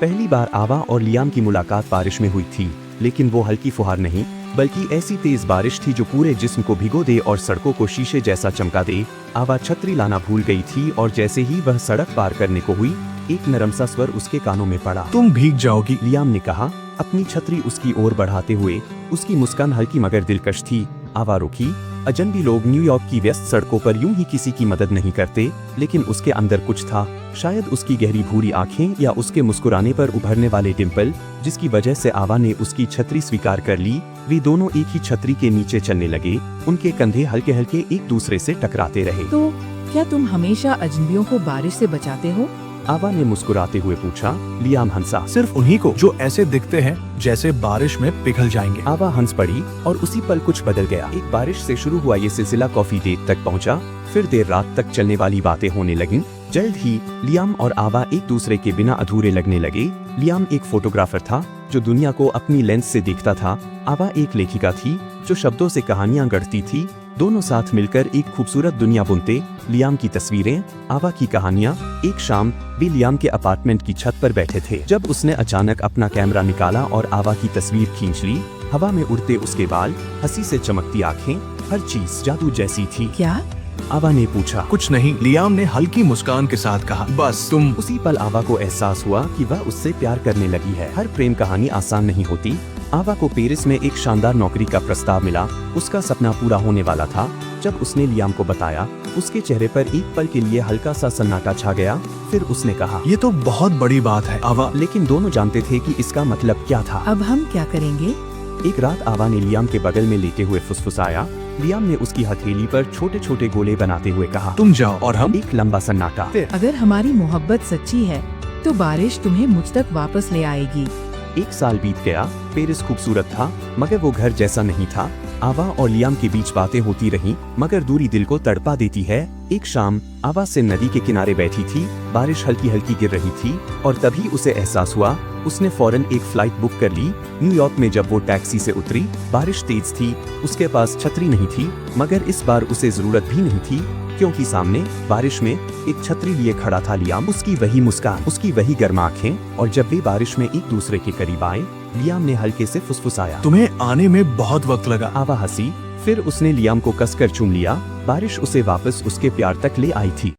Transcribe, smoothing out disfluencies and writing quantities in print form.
पहली बार आवा और लियाम की मुलाकात बारिश में हुई थी, लेकिन वो हल्की फुहार नहीं बल्कि ऐसी तेज बारिश थी जो पूरे जिस्म को भिगो दे और सड़कों को शीशे जैसा चमका दे। आवा छतरी लाना भूल गई थी और जैसे ही वह सड़क पार करने को हुई, एक नरम सा स्वर उसके कानों में पड़ा। तुम भीग जाओगी, लियाम ने कहा, अपनी छतरी उसकी ओर बढ़ाते हुए। उसकी मुस्कान हल्की मगर दिलकश थी। आवा रुकी। अजनबी लोग न्यूयॉर्क की व्यस्त सड़कों पर यूं ही किसी की मदद नहीं करते, लेकिन उसके अंदर कुछ था। शायद उसकी गहरी भूरी आंखें या उसके मुस्कुराने पर उभरने वाले डिम्पल, जिसकी वजह से आवा ने उसकी छतरी स्वीकार कर ली। वे दोनों एक ही छतरी के नीचे चलने लगे। उनके कंधे हल्के हल्के एक दूसरे से टकराते रहे। तो क्या तुम हमेशा अजनबियों को बारिश से बचाते हो? आवा ने मुस्कुराते हुए पूछा। लियाम हंसा। सिर्फ उन्हीं को जो ऐसे दिखते हैं जैसे बारिश में पिघल जाएंगे। आवा हंस पड़ी और उसी पल कुछ बदल गया। एक बारिश से शुरू हुआ ये सिलसिला कॉफी डेट तक पहुंचा, फिर देर रात तक चलने वाली बातें होने लगीं। जल्द ही लियाम और आवा एक दूसरे के बिना अधूरे लगने लगे। लियाम एक फोटोग्राफर था जो दुनिया को अपनी लेंस से देखता था। आवा एक लेखिका थी जो शब्दों से कहानियां गढ़ती थी। दोनों साथ मिलकर एक खूबसूरत दुनिया बुनते। लियाम की तस्वीरें, आवा की कहानियां। एक शाम वे लियाम के अपार्टमेंट की छत पर बैठे थे जब उसने अचानक अपना कैमरा निकाला और आवा की तस्वीर खींच ली। हवा में उड़ते उसके बाल, हंसी से चमकती आंखें, हर चीज जादू जैसी थी। क्या? आवा ने पूछा। कुछ नहीं, लियाम ने हल्की मुस्कान के साथ कहा। बस तुम। उसी पल आवा को एहसास हुआ कि वह उससे प्यार करने लगी है। हर प्रेम कहानी आसान नहीं होती। आवा को पेरिस में एक शानदार नौकरी का प्रस्ताव मिला। उसका सपना पूरा होने वाला था। जब उसने लियाम को बताया, उसके चेहरे पर एक पल के लिए हल्का सा सन्नाटा छा गया। फिर उसने कहा, ये तो बहुत बड़ी बात है आवा। लेकिन दोनों जानते थे कि इसका मतलब क्या था। अब हम क्या करेंगे? एक रात आवा ने लियाम के बगल में लेटे हुए फुसफुसाया। लियाम ने उसकी हथेली पर छोटे छोटे गोले बनाते हुए कहा, तुम जाओ और हम। एक लंबा सन्नाटा। अगर हमारी मोहब्बत सच्ची है तो बारिश तुम्हें मुझ तक वापस ले आएगी। एक साल बीत गया। पेरिस खूबसूरत था मगर वो घर जैसा नहीं था। आवा और लियाम के बीच बातें होती रहीं, मगर दूरी दिल को तड़पा देती है। एक शाम आवा से नदी के किनारे बैठी थी। बारिश हल्की हल्की गिर रही थी और तभी उसे एहसास हुआ। उसने फौरन एक फ्लाइट बुक कर ली। न्यूयॉर्क में जब वो टैक्सी से उतरी, बारिश तेज थी। उसके पास छतरी नहीं थी, मगर इस बार उसे जरूरत भी नहीं थी, क्योंकि सामने बारिश में एक छतरी लिए खड़ा था लियाम। उसकी वही मुस्कान, उसकी वही गर्म आंखें। और जब वे बारिश में एक दूसरे के करीब आए, लियाम ने हल्के से फुसफुसाया, तुम्हें आने में बहुत वक्त लगा। आवा हंसी। फिर उसने लियाम को कसकर चूम लिया। बारिश उसे वापस उसके प्यार तक ले आई थी।